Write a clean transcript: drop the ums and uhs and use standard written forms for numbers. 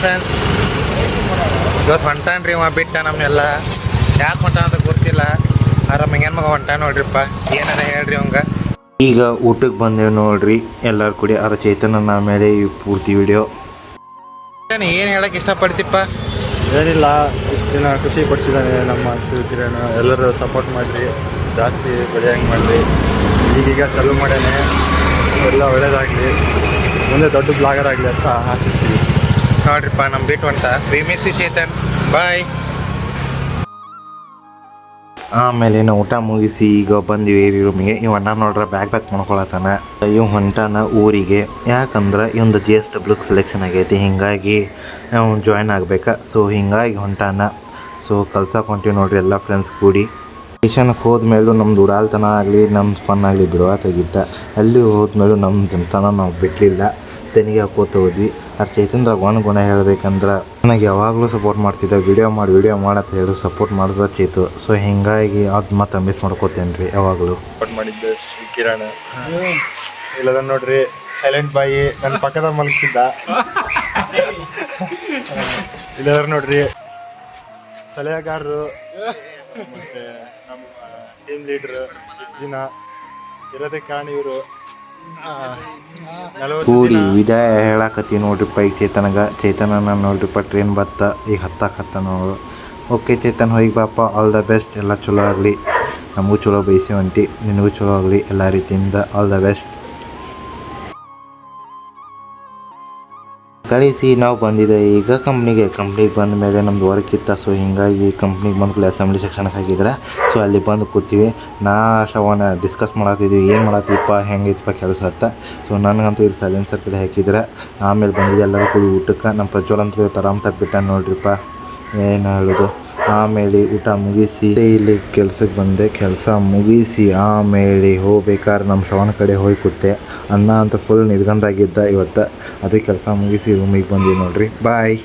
Friends, ಇವತ್ತು ಹೊಂಟಾನ್ರಿ ಅವ ಬಿಟ್ಟ ನಮ್ಮನ್ನೆಲ್ಲ. ಯಾಕೆ ಹೊಂಟಾನ ಅಂತ ಗೊತ್ತಿಲ್ಲ. ಆರಾಮ ಮಗ ಹೊಂಟಾನ ನೋಡ್ರಿಪ್ಪ. ಏನಾರ ಹೇಳ್ರಿ ಅವಂಗ. ಈಗ ಊಟಕ್ಕೆ ಬಂದೇವು ನೋಡ್ರಿ ಎಲ್ಲರೂ ಕೂಡಿ. ಚೈತನ್ಯ ಮೇಲೆ ಈ ಪೂರ್ತಿ ವಿಡಿಯೋ. ಏನು ಹೇಳಕ್ಕೆ ಇಷ್ಟಪಡ್ತಿಪ್ಪ? ಏನಿಲ್ಲ, ಇಷ್ಟು ದಿನ ಖುಷಿ ಪಡಿಸಿದ್ದಾನೆ ನಮ್ಮ ಕಿರಣ್. ಎಲ್ಲರೂ ಸಪೋರ್ಟ್ ಮಾಡಿರಿ, ಜಾಸ್ತಿ ಬೆಳೆಯಂಗೆ ಮಾಡಿರಿ. ಈಗೀಗ ಚಾಲೂ ಮಾಡ್ಯಾನೆ, ಎಲ್ಲ ಒಳ್ಳೇದಾಗಲಿ, ಮುಂದೆ ದೊಡ್ಡ ಬ್ಲಾಗರ್ ಆಗಲಿ ಅಂತ ಆಶಿಸ್ತೀವಿ. ನೋಡ್ರಿಪ್ಪ ನಮ್ಮ ಬಿಟ್ಟು ಹೊಂಟ. ವಿ ಮಿಸ್ ಯು ಚೇತನ್, ಬಾಯ್. ಆಮೇಲೆ ನಾವು ಊಟ ಮುಗಿಸಿ ಈಗ ಬಂದಿವಿ ರೂಮಿಗೆ. ಇವ್ ಅಣ್ಣ ನೋಡ್ರೆ ಬ್ಯಾಗ್ ಮಾಡ್ಕೊಳತಾನ. ಇವ್ ಹೊಂಟಾನ ಊರಿಗೆ. ಯಾಕಂದ್ರೆ ಇವಂದು JSW ಸೆಲೆಕ್ಷನ್ ಆಗೈತಿ, ಹಿಂಗಾಗಿ ನಾವು ಜಾಯ್ನ್ ಆಗ್ಬೇಕಾ. ಸೊ ಹಿಂಗಾಗಿ ಹೊಂಟಾನ. ಸೊ ಕಲ್ಸಕ್ಕೆ ಹೊಂಟಿವಿ ನೋಡ್ರಿ ಎಲ್ಲ ಫ್ರೆಂಡ್ಸ್ ಕೂಡಿ. ಸ್ಟೇಷನ್ಗೆ ಹೋದ್ಮೇಲೂ ನಮ್ದು ಉಡಾಲ್ತನ ಆಗಲಿ, ನಮ್ದು ಫನ್ ಆಗಲಿ ಬಿಡುವಾತಾಗಿದ್ದ. ಅಲ್ಲಿ ಹೋದ್ಮೇಲೂ ನಮ್ಮ ಜನತನ ನಾವು ಬಿಡಲಿಲ್ಲ, ತೆನಿಗೆ ಹಾಕೋತ ಹೋದ್ವಿ. ಚೈತನ್ಯದಾಗ ಒಂದು ಗುಣ ಹೇಳ್ಬೇಕಂದ್ರೆ, ನನಗೆ ಯಾವಾಗಲೂ ಸಪೋರ್ಟ್ ಮಾಡ್ತಿದ್ದ. ವಿಡಿಯೋ ಮಾಡತ್ತ ಹೇಳಿ ಸಪೋರ್ಟ್ ಮಾಡಿದ ಚೇತು. ಸೊ ಹಿಂಗಾಗಿ ಅದು ಮತ್ತೆ ಮಿಸ್ ಮಾಡ್ಕೋತೇನೆ ರೀ ಯಾವಾಗಲೂ. ಸಪೋರ್ಟ್ ಮಾಡಿದ್ದೆ ಶ್ರೀ ಕಿರಣ್. ಇಲ್ಲದ ನೋಡ್ರಿ ಸೈಲೆಂಟ್ ಬಾಯಿ ನನ್ನ ಪಕ್ಕದ ಮಲಗ್ತಿದ್ದ. ಇಲ್ಲದ್ರ ನೋಡ್ರಿ ಸಲಹೆಗಾರರು ಮತ್ತು ನಮ್ಮ ಟೀಮ್ ಲೀಡ್ರು. ಇಷ್ಟು ದಿನ ಇರೋದೇ ಕಾರಣ ಇವರು. ಕೂಡಿ ವಿದಾಯ ಹೇಳಕತ್ತೀವಿ ನೋಡ್ರಿಪ್ಪ. ಈಗ ಚೇತನನ ನೋಡ್ರಿಪ್ಪ ಟ್ರೈನ್ ಬತ್ತ. ಈಗ ಹತ್ತ ನೋಡು. ಓಕೆ ಚೇತನ್, ಹೋಗಿ ಬಾಪ. All the best. ಎಲ್ಲ ಚಲೋ ಆಗಲಿ, ನಮಗೂ ಚಲೋ ಬಯಸಿ ಹೊಂಟಿ, ನಿನಗೂ ಚಲೋ ಆಗಲಿ ಎಲ್ಲ ರೀತಿಯಿಂದ. All the best. ಕಳಿಸಿ ನಾವು ಬಂದಿದೆ ಈಗ ಕಂಪ್ನಿಗೆ ಬಂದ ಮೇಲೆ ನಮ್ದು ವರ್ಕ್ ಇತ್ತ. ಸೊ ಹಿಂಗಾಗಿ ಕಂಪ್ನಿಗೆ ಬಂದು ಅಸೆಂಬ್ಲಿ ಸೆಕ್ಷನ್ಗೆ ಹಾಕಿದ್ರೆ, ಸೊ ಅಲ್ಲಿ ಬಂದು ಕೂತೀವಿ. ಶ್ರವಣ ಡಿಸ್ಕಸ್ ಮಾಡತ್ತಿದ್ವಿ, ಏನು ಮಾಡತ್ತೀವಪ್ಪ, ಹೆಂಗೈತಪ್ಪ ಕೆಲಸ ಅಂತ. ಸೊ ನನಗಂತೂ ಇಲ್ಲಿ ಸೈಲೆನ್ಸರ್ ಕಡೆ ಹಾಕಿದ್ರೆ. ಆಮೇಲೆ ಬಂದಿದ್ದೆ ಎಲ್ಲರೂ ಕೂಡಿ ಊಟಕ್ಕೆ. ನಮ್ಮ ಪ್ರಜ್ವಲ್ ಅಂತೂ ಇವತ್ತು ಆರಾಮ್ ತಪ್ಪಿಟ್ಟ ನೋಡ್ರಿಪ್ಪ, ಏನು ಹೇಳೋದು. ಆಮೇಲೆ ಊಟ ಮುಗಿಸಿ ಇಲ್ಲಿ ಕೆಲ್ಸಕ್ಕೆ ಬಂದೆ. ಕೆಲಸ ಮುಗಿಸಿ ಆಮೇಲೆ ಹೋಗ್ಬೇಕಾದ್ರೆ ನಮ್ಮ ಶ್ರವಣ ಕಡೆ ಹೋಗಿ ಕೂತೆ. ಅನ್ನ ಅಂತ ಫುಲ್ ನಿದ್ಗಂದಾಗಿದ್ದ ಇವತ್ತು. ಅದಕ್ಕೆ ಕೆಲಸ ಮುಗಿಸಿ ರೂಮಿಗೆ ಬಂದೀವಿ ನೋಡ್ರಿ. ಬಾಯ್.